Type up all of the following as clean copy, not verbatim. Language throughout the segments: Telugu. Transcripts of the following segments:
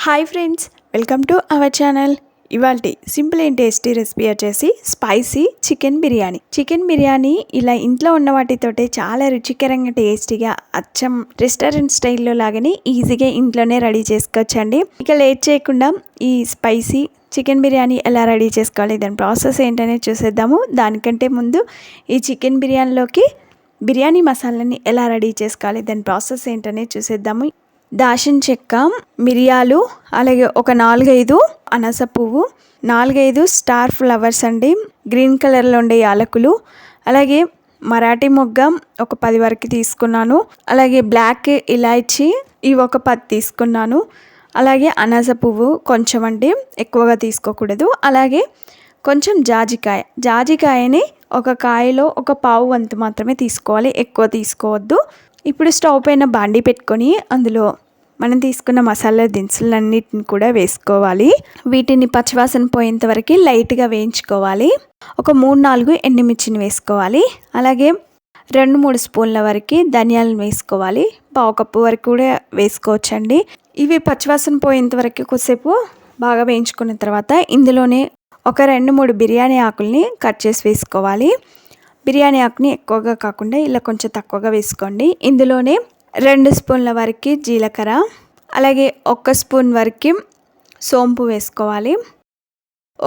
Hi friends, welcome to our channel. ఇవాల్టి సింపుల్ అండ్ టేస్టీ రెసిపీ వచ్చేసి spicy chicken biryani. Chicken biryani ఇలా ఇంట్లో ఉన్న వాటితోటే చాలా రుచికరంగా టేస్టీగా అచ్చం రెస్టారెంట్ స్టైల్లో లాగానే ఈజీగా ఇంట్లోనే రెడీ చేసుకోవచ్చండి. ఇక లేట్ చేయకుండా ఈ స్పైసీ చికెన్ బిర్యానీ ఎలా రెడీ చేసుకోవాలి, దాని ప్రాసెస్ ఏంటనేది చూసేద్దాము. దానికంటే ముందు ఈ చికెన్ బిర్యానీలోకి బిర్యానీ మసాలాని ఎలా రెడీ చేసుకోవాలి, దాని ప్రాసెస్ ఏంటనేది చూసేద్దాము. దాల్చిన చెక్క, మిరియాలు, అలాగే ఒక 4-5 అనాస పువ్వు, 4-5 స్టార్ ఫ్లవర్స్ అండి, గ్రీన్ కలర్లో ఉండే యాలకులు, అలాగే మరాఠీ మొగ్గ ఒక 10 వరకు తీసుకున్నాను, అలాగే బ్లాక్ ఇలాచీ ఇవి ఒక 10 తీసుకున్నాను, అలాగే అనాస పువ్వు కొంచెం అండి, ఎక్కువగా తీసుకోకూడదు, అలాగే కొంచెం జాజికాయని ఒక కాయలో ఒక పావు వంతు మాత్రమే తీసుకోవాలి, ఎక్కువ తీసుకోవద్దు. ఇప్పుడు స్టవ్ పైన బాండీ పెట్టుకొని అందులో మనం తీసుకున్న మసాలా దినుసులన్నిటిని కూడా వేసుకోవాలి. వీటిని పచ్చివాసన పోయేంత వరకు లైట్గా వేయించుకోవాలి. ఒక 3-4 ఎండుమిర్చిని వేసుకోవాలి, అలాగే 2-3 స్పూన్ల వరకు ధనియాలను వేసుకోవాలి. పావు కప్పు వరకు కూడా వేసుకోవచ్చండి. ఇవి పచ్చివాసన పోయేంత వరకు కొద్దిసేపు బాగా వేయించుకున్న తర్వాత ఇందులోనే ఒక 2-3 బిర్యానీ ఆకుల్ని కట్ చేసి వేసుకోవాలి. బిర్యానీ ఆకుని ఎక్కువగా కాకుండా ఇలా కొంచెం తక్కువగా వేసుకోండి. ఇందులోనే 2 స్పూన్ల వరకు జీలకర్ర, అలాగే 1 స్పూన్ వరకు సోంపు వేసుకోవాలి,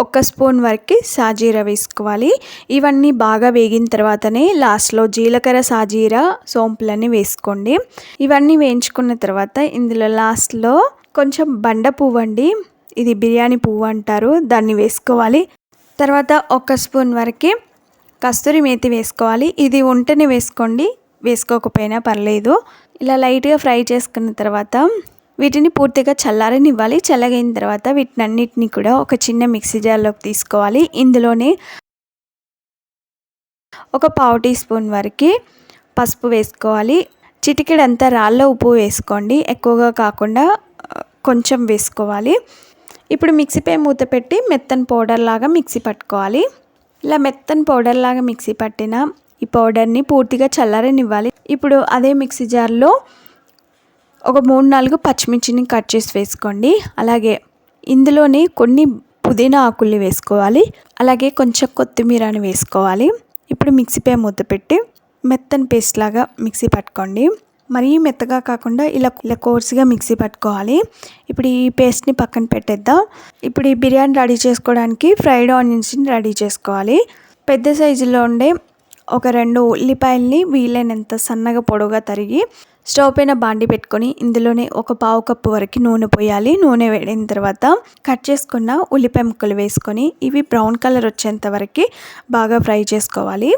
1 స్పూన్ వరకు సాజీరా వేసుకోవాలి. ఇవన్నీ బాగా వేగిన తర్వాతనే లాస్ట్లో జీలకర్ర, సాజీరా, సోంపులన్నీ వేసుకోండి. ఇవన్నీ వేయించుకున్న తర్వాత ఇందులో లాస్ట్లో కొంచెం బండ పువ్వు అండి, ఇది బిర్యానీ పువ్వు అంటారు, దాన్ని వేసుకోవాలి. తర్వాత 1 స్పూన్ వరకు కస్తూరి మేతి వేసుకోవాలి. ఇది ఉంటేనే వేసుకోండి, వేసుకోకపోయినా పర్లేదు. ఇలా లైట్గా ఫ్రై చేసుకున్న తర్వాత వీటిని పూర్తిగా చల్లారనివ్వాలి. చల్లగైన తర్వాత వీటినన్నిటిని కూడా ఒక చిన్న మిక్సీ జార్లోకి తీసుకోవాలి. ఇందులోనే ఒక పావు టీ స్పూన్ వరకు పసుపు వేసుకోవాలి. చిటికెడంతా రాళ్ళ ఉప్పు వేసుకోండి, ఎక్కువగా కాకుండా కొంచెం వేసుకోవాలి. ఇప్పుడు మిక్సీపై మూత పెట్టి మెత్తని పౌడర్ లాగా మిక్సీ పట్టుకోవాలి. ఇలా మెత్తని పౌడర్ లాగా మిక్సీ పట్టిన ఈ పౌడర్ని పూర్తిగా చల్లారనివ్వాలి. ఇప్పుడు అదే మిక్సీ జార్లో ఒక 3-4 పచ్చిమిర్చిని కట్ చేసి వేసుకోండి. అలాగే ఇందులోనే కొన్ని పుదీనా ఆకుల్ని వేసుకోవాలి, అలాగే కొంచెం కొత్తిమీరని వేసుకోవాలి. ఇప్పుడు మిక్సీపై మూత పెట్టి మెత్తని పేస్ట్ లాగా మిక్సీ పట్టుకోండి. మరీ మెత్తగా కాకుండా ఇలా కోర్సుగా మిక్సీ పట్టుకోవాలి. ఇప్పుడు ఈ పేస్ట్ని పక్కన పెట్టేద్దాం. ఇప్పుడు ఈ బిర్యానీ రెడీ చేసుకోవడానికి ఫ్రైడ్ ఆనియన్స్ని రెడీ చేసుకోవాలి. పెద్ద సైజులో ఉండే ఒక 2 ఉల్లిపాయల్ని వీలైనంత సన్నగా పొడవుగా తరిగి స్టవ్ పైన బాండి పెట్టుకొని ఇందులోనే ఒక పావు కప్పు వరకు నూనె పోయాలి. నూనె వేడిన తర్వాత కట్ చేసుకున్న ఉల్లిపాయ ముక్కలు వేసుకొని ఇవి బ్రౌన్ కలర్ వచ్చేంత వరకు బాగా ఫ్రై చేసుకోవాలి.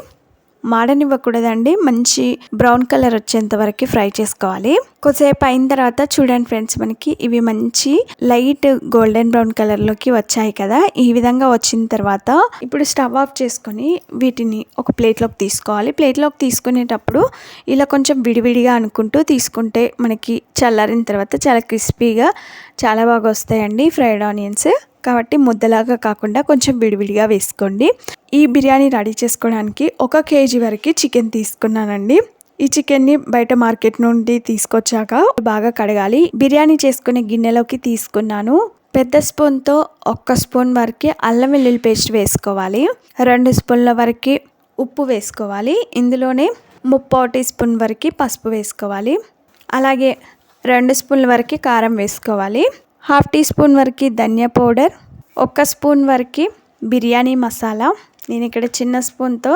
మాడనివ్వకూడదండి, మంచి బ్రౌన్ కలర్ వచ్చేంత వరకు ఫ్రై చేసుకోవాలి. కొద్దిసేపు అయిన తర్వాత చూడండి ఫ్రెండ్స్, మనకి ఇవి మంచి లైట్ గోల్డెన్ బ్రౌన్ కలర్లోకి వచ్చాయి కదా. ఈ విధంగా వచ్చిన తర్వాత ఇప్పుడు స్టవ్ ఆఫ్ చేసుకొని వీటిని ఒక ప్లేట్లోకి తీసుకోవాలి. ప్లేట్లోకి తీసుకునేటప్పుడు ఇలా కొంచెం విడివిడిగా అనుకుంటూ తీసుకుంటే మనకి చల్లారిన తర్వాత చాలా క్రిస్పీగా చాలా బాగా వస్తాయండి ఫ్రైడ్ ఆనియన్స్. కాబట్టి ముద్దలాగా కాకుండా కొంచెం విడివిడిగా వేసుకోండి. ఈ బిర్యానీ రెడీ చేసుకోవడానికి 1 కేజీ వరకు చికెన్ తీసుకున్నానండి. ఈ చికెన్ని బయట మార్కెట్ నుండి తీసుకొచ్చాక బాగా కడగాలి. బిర్యానీ చేసుకునే గిన్నెలోకి తీసుకున్నాను. పెద్ద స్పూన్తో 1 స్పూన్ వరకు అల్లం వెల్లుల్లి పేస్ట్ వేసుకోవాలి. 2 స్పూన్ల వరకు ఉప్పు వేసుకోవాలి. ఇందులోనే 3/4 టీ స్పూన్ వరకు పసుపు వేసుకోవాలి. అలాగే 2 స్పూన్ల వరకు కారం వేసుకోవాలి. 1/2 టీ స్పూన్ వరకు ధనియా పౌడర్, 1 స్పూన్ వరకు బిర్యానీ మసాలా. నేను ఇక్కడ చిన్న స్పూన్తో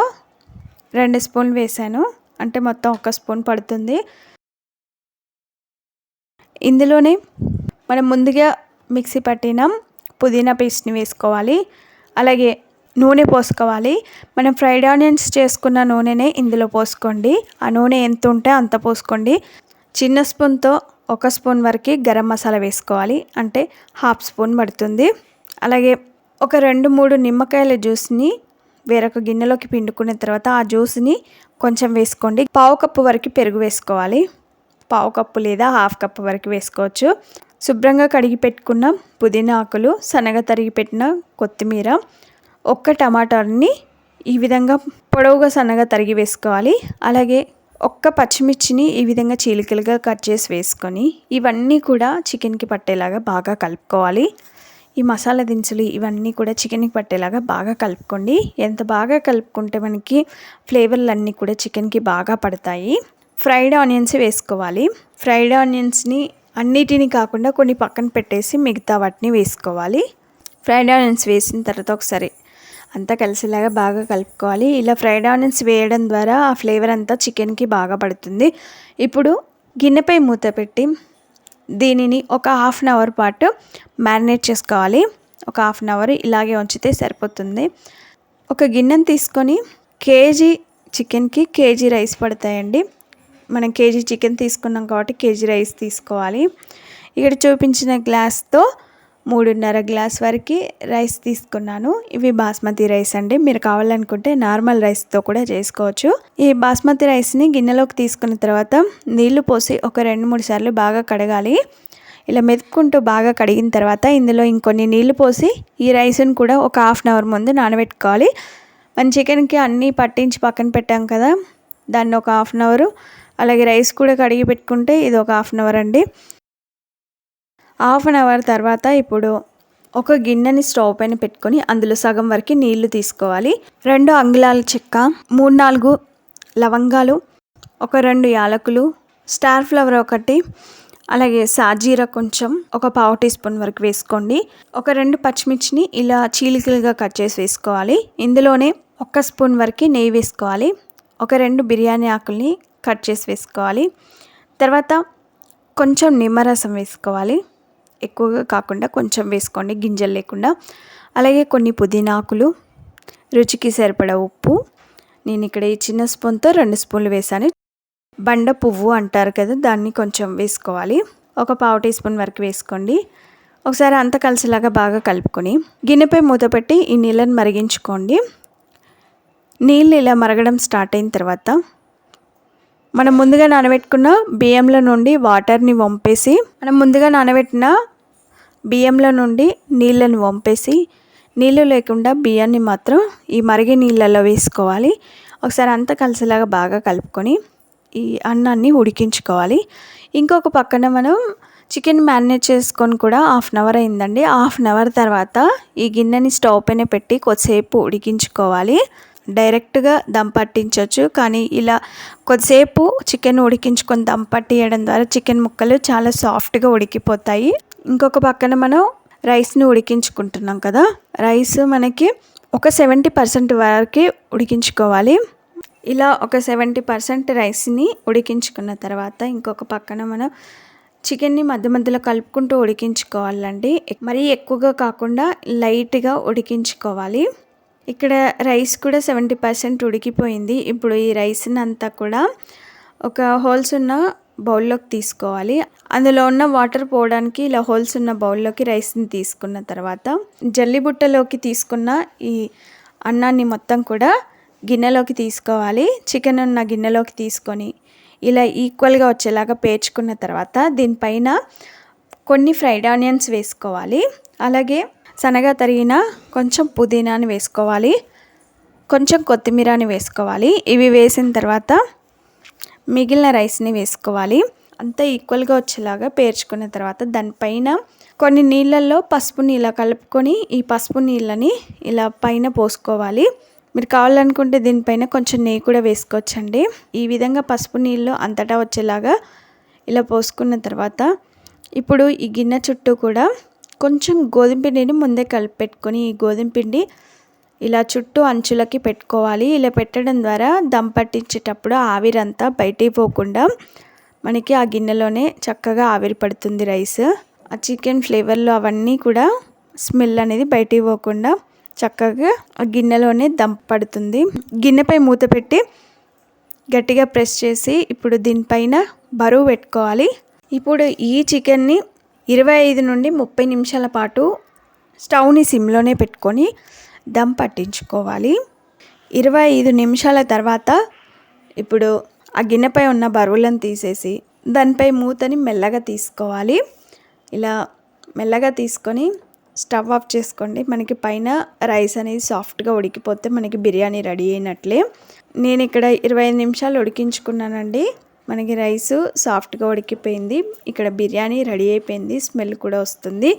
2 స్పూన్లు వేసాను, అంటే మొత్తం 1 స్పూన్ పడుతుంది. ఇందులోనే మనం ముందుగా మిక్సీ పట్టిన పుదీనా పేస్ట్ని వేసుకోవాలి. అలాగే నూనె పోసుకోవాలి. మనం ఫ్రైడ్ ఆనియన్స్ చేసుకున్న నూనెనే ఇందులో పోసుకోండి. ఆ నూనె ఎంత ఉంటే అంత పోసుకోండి. చిన్న స్పూన్తో 1 స్పూన్ వరకు గరం మసాలా వేసుకోవాలి, అంటే 1/2 స్పూన్ పడుతుంది. అలాగే ఒక 2-3 నిమ్మకాయల జ్యూస్ని వేరొక గిన్నెలోకి పిండుకున్న తర్వాత ఆ జ్యూస్ని కొంచెం వేసుకోండి. పావు కప్పు వరకు పెరుగు వేసుకోవాలి. పావు కప్పు లేదా 1/2 కప్పు వరకు వేసుకోవచ్చు. శుభ్రంగా కడిగి పెట్టుకున్న పుదీనా ఆకులు, సన్నగా తరిగి పెట్టిన కొత్తిమీర, 1 టమాటాని ఈ విధంగా పొడవుగా సన్నగా తరిగి వేసుకోవాలి. అలాగే ఒక్క పచ్చిమిర్చిని ఈ విధంగా చీలికలుగా కట్ చేసి వేసుకొని ఇవన్నీ కూడా చికెన్కి పట్టేలాగా బాగా కలుపుకోవాలి. ఈ మసాలా దినుసులు ఇవన్నీ కూడా చికెన్కి పట్టేలాగా బాగా కలుపుకోండి. ఎంత బాగా కలుపుకుంటే మనకి ఫ్లేవర్లు అన్నీ కూడా చికెన్కి బాగా పడతాయి. ఫ్రైడ్ ఆనియన్స్ వేసుకోవాలి. ఫ్రైడ్ ఆనియన్స్ని అన్నిటిని కాకుండా కొన్ని పక్కన పెట్టేసి మిగతా వాటిని వేసుకోవాలి. ఫ్రైడ్ ఆనియన్స్ వేసిన తర్వాత ఒకసారి అంతా కలిసేలాగా బాగా కలుపుకోవాలి. ఇలా ఫ్రైడ్ ఆనియన్స్ వేయడం ద్వారా ఆ ఫ్లేవర్ అంతా చికెన్కి బాగా పడుతుంది. ఇప్పుడు గిన్నెపై మూత పెట్టి దీనిని ఒక హాఫ్ అన్ అవర్ పాటు మ్యారినేట్ చేసుకోవాలి. ఒక హాఫ్ అన్ అవర్ ఇలాగే ఉంచితే సరిపోతుంది. ఒక గిన్నెను తీసుకొని కేజీ చికెన్కి కేజీ రైస్ పడతాయండి. మనం కేజీ చికెన్ తీసుకున్నాం కాబట్టి కేజీ రైస్ తీసుకోవాలి. ఇక్కడ చూపించిన గ్లాస్తో 3.5 గ్లాస్ వరకు రైస్ తీసుకున్నాను. ఇవి బాస్మతి రైస్ అండి. మీరు కావాలనుకుంటే నార్మల్ రైస్తో కూడా చేసుకోవచ్చు. ఈ బాస్మతి రైస్ని గిన్నెలోకి తీసుకున్న తర్వాత నీళ్లు పోసి ఒక 2-3 సార్లు బాగా కడగాలి. ఇలా మెతుక్కుంటూ బాగా కడిగిన తర్వాత ఇందులో ఇంకొన్ని నీళ్లు పోసి ఈ రైస్ని కూడా ఒక హాఫ్ అన్ అవర్ ముందు నానబెట్టుకోవాలి. మన చికెన్కి అన్నీ పట్టించి పక్కన పెట్టాం కదా, దాన్ని ఒక హాఫ్ అన్ అవర్, అలాగే రైస్ కూడా కడిగి పెట్టుకుంటే ఇది ఒక హాఫ్ అన్ అవర్ అండి. హాఫ్ అన్ అవర్ తర్వాత ఇప్పుడు ఒక గిన్నెని స్టవ్ పైన పెట్టుకొని అందులో సగం వరకు నీళ్లు తీసుకోవాలి. 2 అంగుళాల చెక్క, 3-4 లవంగాలు, ఒక 2 యాలకులు, స్టార్ ఫ్లవర్ ఒకటి, అలాగే సాజీరా కొంచెం ఒక పావు టీ స్పూన్ వరకు వేసుకోండి. ఒక 2 పచ్చిమిర్చిని ఇలా చీలికలుగా కట్ చేసి వేసుకోవాలి. ఇందులోనే 1 స్పూన్ వరకు నెయ్యి వేసుకోవాలి. ఒక 2 బిర్యానీ ఆకుల్ని కట్ చేసి వేసుకోవాలి. తర్వాత కొంచెం నిమ్మరసం వేసుకోవాలి. ఎక్కువగా కాకుండా కొంచెం వేసుకోండి, గింజలు లేకుండా. అలాగే కొన్ని పుదీనా ఆకులు, రుచికి సరిపడా ఉప్పు. నేను ఇక్కడ ఈ చిన్న స్పూన్తో 2 స్పూన్లు వేసాను. బండ పువ్వు అంటారు కదా, దాన్ని కొంచెం వేసుకోవాలి. ఒక పావు టీ స్పూన్ వరకు వేసుకోండి. ఒకసారి అంతా కలిసేలాగా బాగా కలుపుకొని గిన్నెపై మూత పెట్టి ఈ నీళ్ళని మరిగించుకోండి. నీళ్ళు ఇలా మరగడం స్టార్ట్ అయిన తర్వాత మనం ముందుగా నానబెట్టుకున్న బియ్యంలో నుండి వాటర్ని వంపేసి బియ్యంలో నుండి నీళ్ళని వంపేసి నీళ్ళు లేకుండా బియ్యాన్ని మాత్రం ఈ మరిగే నీళ్ళల్లో వేసుకోవాలి. ఒకసారి అంతా కలిసేలాగా బాగా కలుపుకొని ఈ అన్నాన్ని ఉడికించుకోవాలి. ఇంకొక పక్కన మనం చికెన్ మ్యారినేట్ చేసుకొని కూడా హాఫ్ అన్ అవర్ అయిందండి. హాఫ్ అన్ అవర్ తర్వాత ఈ గిన్నెని స్టవ్ పైన పెట్టి కొద్దిసేపు ఉడికించుకోవాలి. డైరెక్ట్గా దమ్ పట్టించవచ్చు, కానీ ఇలా కొద్దిసేపు చికెన్ ఉడికించుకొని దమ్ పట్టియడం ద్వారా చికెన్ ముక్కలు చాలా సాఫ్ట్గా ఉడికిపోతాయి. ఇంకొక పక్కన మనం రైస్ని ఉడికించుకుంటున్నాం కదా, రైస్ మనకి ఒక 70% వరకు ఉడికించుకోవాలి. ఇలా ఒక 70% రైస్ని ఉడికించుకున్న తర్వాత ఇంకొక పక్కన మనం చికెన్ని మధ్య మధ్యలో కలుపుకుంటూ ఉడికించుకోవాలండి. మరీ ఎక్కువగా కాకుండా లైట్గా ఉడికించుకోవాలి. ఇక్కడ రైస్ కూడా 70% ఉడికిపోయింది. ఇప్పుడు ఈ రైస్ని అంతా కూడా ఒక హోల్స్ ఉన్న బౌల్లోకి తీసుకోవాలి. అందులో ఉన్న వాటర్ పోవడానికి ఇలా హోల్స్ ఉన్న బౌల్లోకి రైస్ని తీసుకున్న తర్వాత జల్లిబుట్టలోకి తీసుకున్న ఈ అన్నాన్ని మొత్తం కూడా గిన్నెలోకి తీసుకోవాలి. చికెన్ ఉన్న గిన్నెలోకి తీసుకొని ఇలా ఈక్వల్గా వచ్చేలాగా పేర్చుకున్న తర్వాత దీనిపైన కొన్ని ఫ్రైడ్ ఆనియన్స్ వేసుకోవాలి. అలాగే సన్నగా తరిగిన కొంచెం పుదీనాని వేసుకోవాలి, కొంచెం కొత్తిమీరని వేసుకోవాలి. ఇవి వేసిన తర్వాత మిగిలిన రైస్ని వేసుకోవాలి. అంతా ఈక్వల్గా వచ్చేలాగా పేర్చుకున్న తర్వాత దానిపైన కొన్ని నీళ్ళల్లో పసుపుని ఇలా కలుపుకొని ఈ పసుపు నీళ్ళని ఇలా పైన పోసుకోవాలి. మీరు కావాలనుకుంటే దీనిపైన కొంచెం నెయ్యి కూడా వేసుకోవచ్చండి. ఈ విధంగా పసుపు నీళ్ళు అంతటా వచ్చేలాగా ఇలా పోసుకున్న తర్వాత ఇప్పుడు ఈ గిన్నె చుట్టూ కూడా కొంచెం గోధుమ పిండిని ముందే కలిపి పెట్టుకొని ఈ గోధుమ పిండి ఇలా చుట్టూ అంచులకి పెట్టుకోవాలి. ఇలా పెట్టడం ద్వారా దమ్ పట్టించేటప్పుడు ఆవిరంతా బయటికి పోకుండా మనకి ఆ గిన్నెలోనే చక్కగా ఆవిరి పడుతుంది రైస్. ఆ చికెన్ ఫ్లేవర్లో అవన్నీ కూడా స్మెల్ అనేది బయటికి పోకుండా చక్కగా ఆ గిన్నెలోనే దమ్ పడుతుంది. గిన్నెపై మూత పెట్టి గట్టిగా ప్రెస్ చేసి ఇప్పుడు దీనిపైన బరువు పెట్టుకోవాలి. ఇప్పుడు ఈ చికెన్ని 25 నుండి 30 నిమిషాల పాటు స్టవ్ని సిమ్లోనే పెట్టుకొని దమ్ పట్టించుకోవాలి. 25 నిమిషాల తర్వాత ఇప్పుడు ఆ గిన్నెపై ఉన్న బరువులను తీసేసి దానిపై మూతని మెల్లగా తీసుకోవాలి. ఇలా మెల్లగా తీసుకొని స్టవ్ ఆఫ్ చేసుకోండి. మనకి పైన రైస్ అనేది సాఫ్ట్గా ఉడికిపోతే మనకి బిర్యానీ రెడీ అయినట్లే. నేను ఇక్కడ 25 నిమిషాలు ఉడికించుకున్నానండి. మనకి రైసు సాఫ్ట్గా ఉడికిపోయింది. ఇక్కడ బిర్యానీ రెడీ అయిపోయింది. స్మెల్ కూడా వస్తుంది.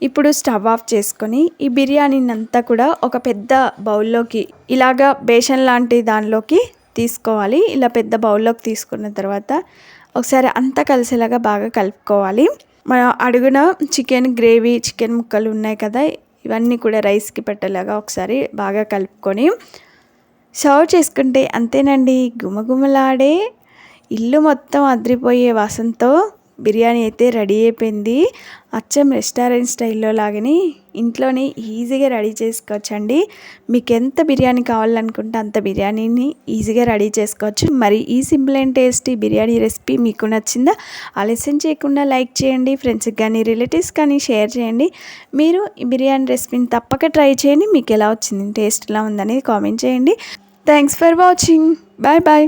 ఇప్పుడు స్టవ్ ఆఫ్ చేసుకొని ఈ బిర్యానీని అంతా కూడా ఒక పెద్ద బౌల్లోకి ఇలాగా బేషన్ లాంటి దానిలోకి తీసుకోవాలి. ఇలా పెద్ద బౌల్లోకి తీసుకున్న తర్వాత ఒకసారి అంతా కలిసేలాగా బాగా కలుపుకోవాలి. మన అడుగున చికెన్ గ్రేవీ, చికెన్ ముక్కలు ఉన్నాయి కదా, ఇవన్నీ కూడా రైస్కి పెట్టేలాగా ఒకసారి బాగా కలుపుకొని సర్వ్ చేసుకుంటే అంతేనండి. గుమగుమలాడే ఇల్లు మొత్తం అదిరిపోయే వాసనతో బిర్యానీ అయితే రెడీ అయిపోయింది. అచ్చం రెస్టారెంట్ స్టైల్లో లాగానే ఇంట్లోనే ఈజీగా రెడీ చేసుకోవచ్చండి. మీకు ఎంత బిర్యానీ కావాలనుకుంటే అంత బిర్యానీని ఈజీగా రెడీ చేసుకోవచ్చు. మరి ఈ simple and tasty biryani recipe మీకు నచ్చిందా? ఆలస్యం చేయకుండా లైక్ చేయండి. ఫ్రెండ్స్కి కానీ రిలేటివ్స్ కానీ షేర్ చేయండి. మీరు ఈ బిర్యానీ రెసిపీని తప్పక ట్రై చేయండి. మీకు ఎలా వచ్చింది, టేస్ట్ ఎలా ఉందనేది కామెంట్ చేయండి. Thanks for watching. Bye bye.